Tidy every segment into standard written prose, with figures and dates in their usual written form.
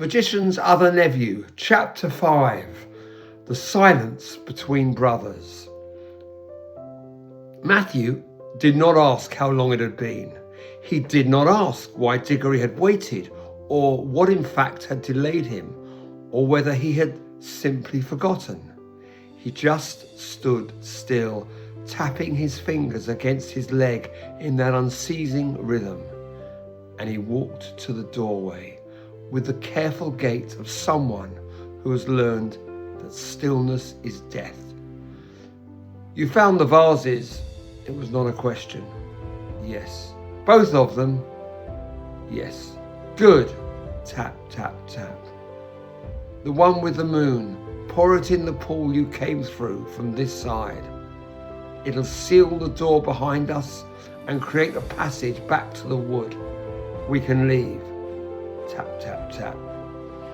Magician's Other Nephew, Chapter 5, The Silence Between Brothers. Matthew did not ask how long it had been. He did not ask why Digory had waited, or what in fact had delayed him, or whether he had simply forgotten. He just stood still, tapping his fingers against his leg in that unceasing rhythm, and he walked to the doorway with the careful gait of someone who has learned that stillness is death. You found the vases. It was not a question. Yes. Both of them? Yes. Good. Tap, tap, tap. The one with the moon. Pour it in the pool you came through from this side. It'll seal the door behind us and create a passage back to the wood. We can leave. Tap, tap, tap.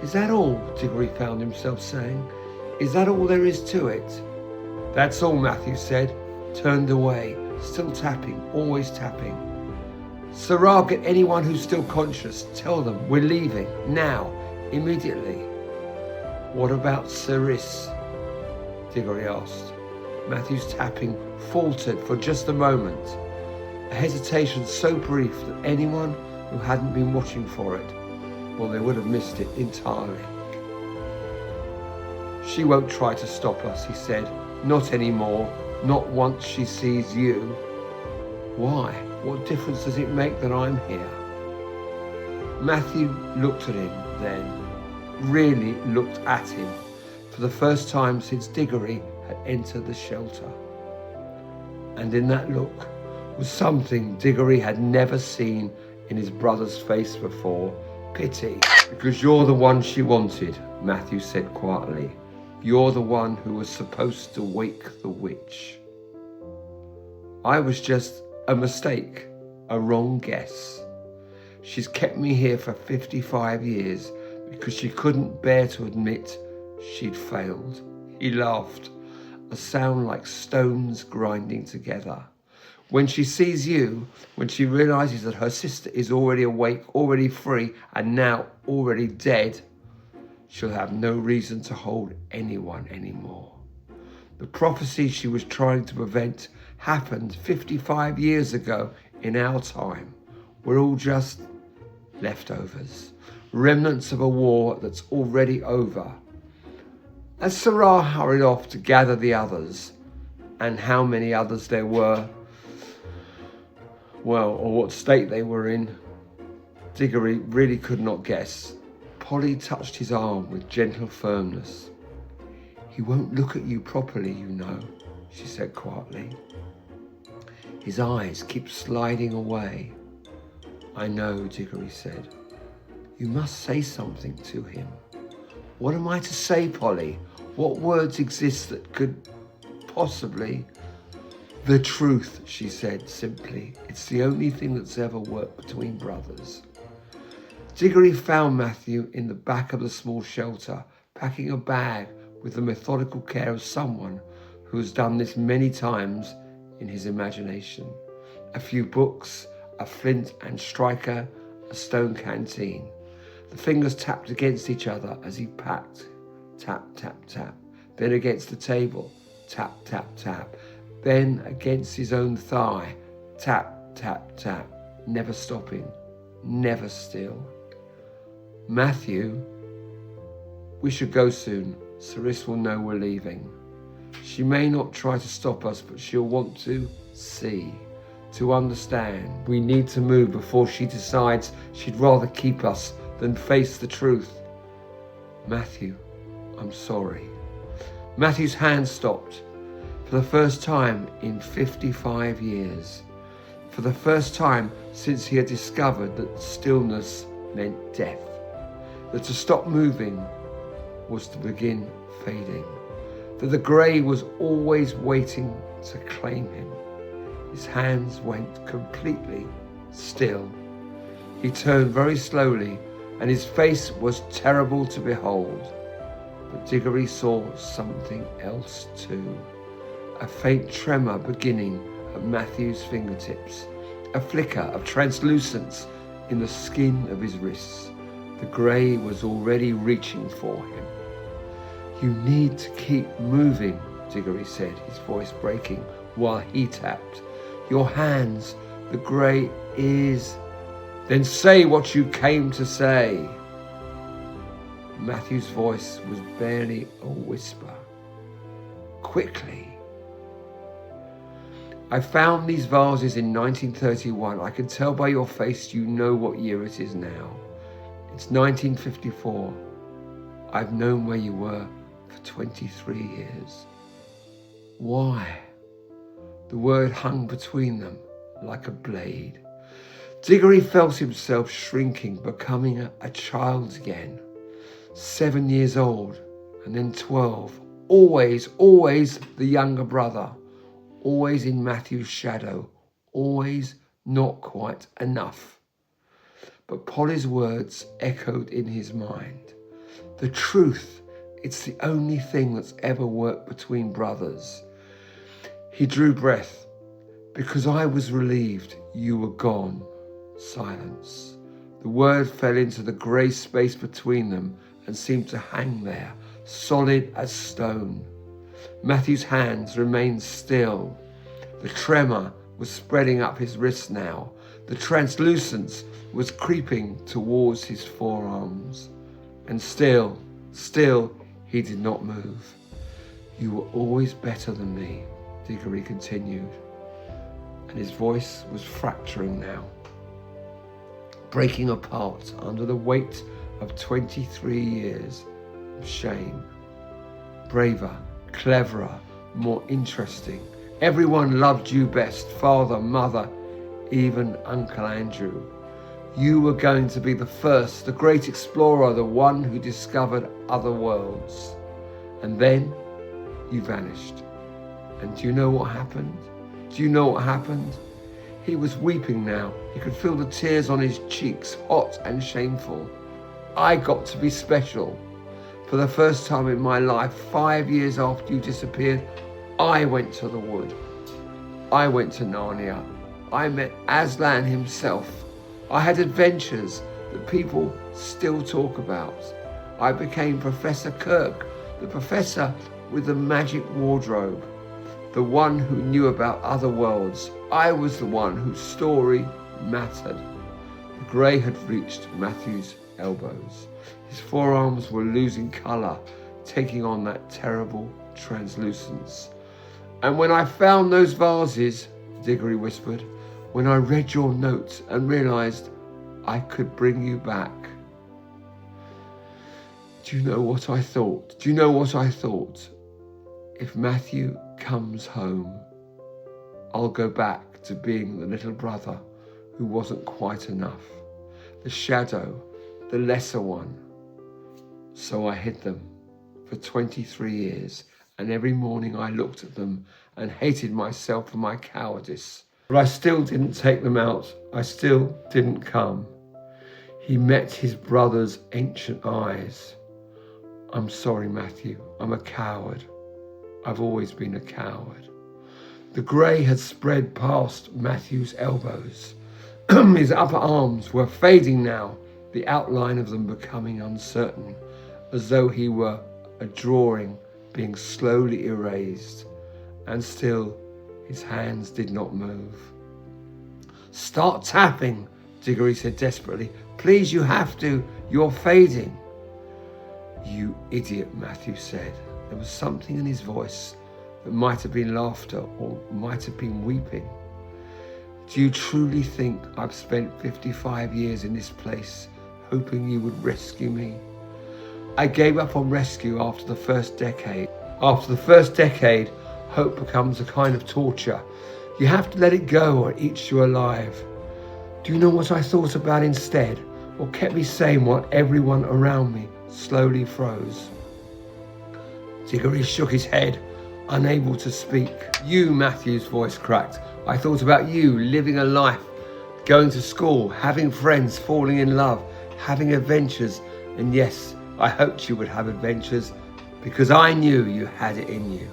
Is that all? Digory found himself saying. Is that all there is to it? That's all, Matthew said, turned away, still tapping, always tapping. Seris, get anyone who's still conscious. Tell them we're leaving, now, immediately. What about Seris? Digory asked. Matthew's tapping faltered for just a moment, a hesitation so brief that anyone who hadn't been watching for it, well, they would have missed it entirely. She won't try to stop us, he said. Not anymore, not once she sees you. Why? What difference does it make that I'm here? Matthew looked at him then, really looked at him, for the first time since Digory had entered the shelter. And in that look was something Digory had never seen in his brother's face before. Pity. Because you're the one she wanted, Matthew said quietly. You're the one who was supposed to wake the witch. I was just a mistake, a wrong guess. She's kept me here for 55 years because she couldn't bear to admit she'd failed. He laughed, a sound like stones grinding together. When she sees you, when she realizes that her sister is already awake, already free, and now already dead, she'll have no reason to hold anyone anymore. The prophecies she was trying to prevent happened 55 years ago in our time. We're all just leftovers, remnants of a war that's already over. As Seris hurried off to gather the others, and how many others there were, well, or what state they were in, Digory really could not guess. Polly touched his arm with gentle firmness. He won't look at you properly, you know, she said quietly. His eyes keep sliding away. I know, Digory said. You must say something to him. What am I to say, Polly? What words exist that could possibly... The truth, she said simply. It's the only thing that's ever worked between brothers. Digory found Matthew in the back of the small shelter, packing a bag with the methodical care of someone who has done this many times in his imagination. A few books, a flint and striker, a stone canteen. The fingers tapped against each other as he packed. Tap, tap, tap. Then against the table. Tap, tap, tap. Then against his own thigh. Tap, tap, tap. Never stopping. Never still. Matthew, we should go soon. Seris will know we're leaving. She may not try to stop us, but she'll want to see, to understand. We need to move before she decides she'd rather keep us than face the truth. Matthew, I'm sorry. Matthew's hand stopped. For the first time in 55 years. For the first time since he had discovered that stillness meant death. That to stop moving was to begin fading. That the grey was always waiting to claim him. His hands went completely still. He turned very slowly, and his face was terrible to behold. But Digory saw something else too. A faint tremor beginning at Matthew's fingertips. A flicker of translucence in the skin of his wrists. The grey was already reaching for him. You need to keep moving, Digory said, his voice breaking while he tapped. Your hands, the grey is... Then say what you came to say. Matthew's voice was barely a whisper. Quickly. I found these vases in 1931. I can tell by your face you know what year it is now. It's 1954. I've known where you were for 23 years. Why? The word hung between them like a blade. Digory felt himself shrinking, becoming a child again. 7 years old, and then 12. Always the younger brother. Always in Matthew's shadow. Always not quite enough. But Polly's words echoed in his mind. The truth, it's the only thing that's ever worked between brothers. He drew breath. Because I was relieved you were gone. Silence. The word fell into the grey space between them and seemed to hang there, solid as stone. Matthew's hands remained still. The tremor was spreading up his wrists now. The translucence was creeping towards his forearms. And still, he did not move. You were always better than me, Digory continued. And his voice was fracturing now, breaking apart under the weight of 23 years of shame. Braver, cleverer, more interesting. Everyone loved you best, father, mother, even Uncle Andrew. You were going to be the first, the great explorer, the one who discovered other worlds. And then you vanished. And do you know what happened? Do you know what happened? He was weeping now. He could feel the tears on his cheeks, hot and shameful. I got to be special. For the first time in my life, 5 years after you disappeared, I went to the wood. I went to Narnia. I met Aslan himself. I had adventures that people still talk about. I became Professor Kirk, the professor with the magic wardrobe, the one who knew about other worlds. I was the one whose story mattered. The grey had reached Matthew's elbows. His forearms were losing colour, taking on that terrible translucence. And when I found those vases, Digory whispered, when I read your notes and realised I could bring you back. Do you know what I thought? Do you know what I thought? If Matthew comes home, I'll go back to being the little brother who wasn't quite enough, the shadow, the lesser one. So I hid them for 23 years, and every morning I looked at them and hated myself for my cowardice. But I still didn't take them out. I still didn't come. He met his brother's ancient eyes. I'm sorry, Matthew. I'm a coward. I've always been a coward. The grey had spread past Matthew's elbows. His upper arms were fading now, the outline of them becoming uncertain, as though he were a drawing being slowly erased. And still, his hands did not move. Start tapping, Digory said desperately. Please, you have to. You're fading. You idiot, Matthew said. There was something in his voice that might have been laughter or might have been weeping. Do you truly think I've spent 55 years in this place hoping you would rescue me? I gave up on rescue after the first decade. After the first decade, hope becomes a kind of torture. You have to let it go or it eats you alive. Do you know what I thought about instead? Or kept me sane while everyone around me slowly froze? Digory shook his head, unable to speak. You, Matthew's voice cracked. I thought about you living a life, going to school, having friends, falling in love, having adventures. And yes, I hoped you would have adventures because I knew you had it in you.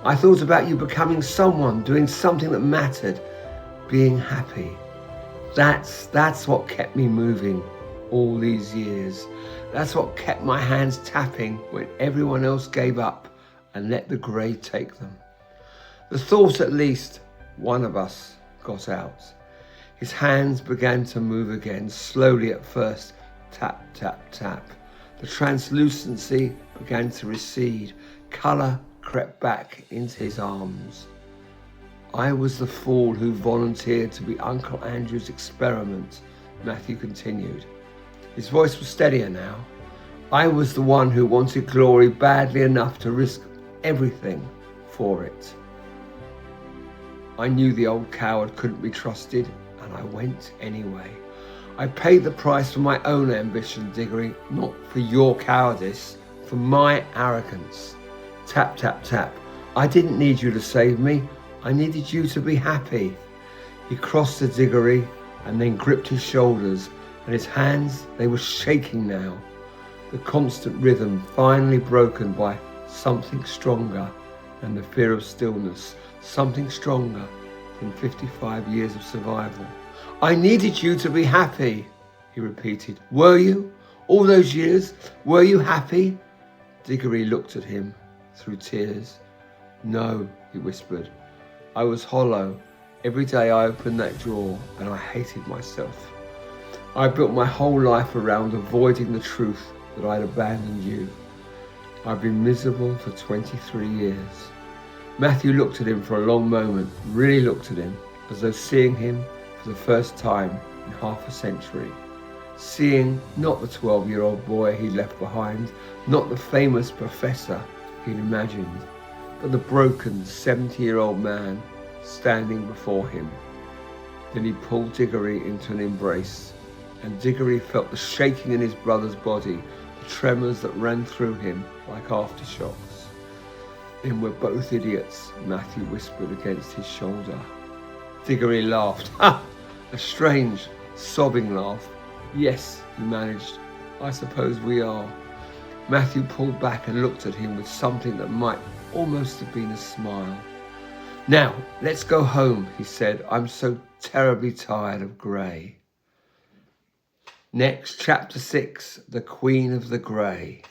I thought about you becoming someone, doing something that mattered, being happy. That's what kept me moving. all these years. That's what kept my hands tapping when everyone else gave up and let the grey take them. The thought at least one of us got out. His hands began to move again, slowly at first. Tap, tap, tap. The translucency began to recede. Colour crept back into his arms. I was the fool who volunteered to be Uncle Andrew's experiment, Matthew continued. His voice was steadier now. I was the one who wanted glory badly enough to risk everything for it. I knew the old coward couldn't be trusted, and I went anyway. I paid the price for my own ambition, Digory, not for your cowardice, for my arrogance. Tap, tap, tap. I didn't need you to save me. I needed you to be happy. He crossed to Digory and then gripped his shoulders, and his hands, they were shaking now. The constant rhythm finally broken by something stronger than the fear of stillness, something stronger than 55 years of survival. I needed you to be happy, he repeated. Were you? All those years, were you happy? Digory looked at him through tears. No, he whispered. I was hollow. Every day I opened that drawer and I hated myself. I built my whole life around avoiding the truth that I'd abandoned you. I've been miserable for 23 years. Matthew looked at him for a long moment, really looked at him, as though seeing him for the first time in half a century. Seeing not the 12-year-old boy he'd left behind, not the famous professor he'd imagined, but the broken 70-year-old man standing before him. Then he pulled Digory into an embrace, and Digory felt the shaking in his brother's body, the tremors that ran through him like aftershocks. Then we're both idiots, Matthew whispered against his shoulder. Digory laughed. Ha! A strange, sobbing laugh. Yes, he managed. I suppose we are. Matthew pulled back and looked at him with something that might almost have been a smile. Now, let's go home, he said. I'm so terribly tired of grey. Next, chapter 6, The Queen of the Grey.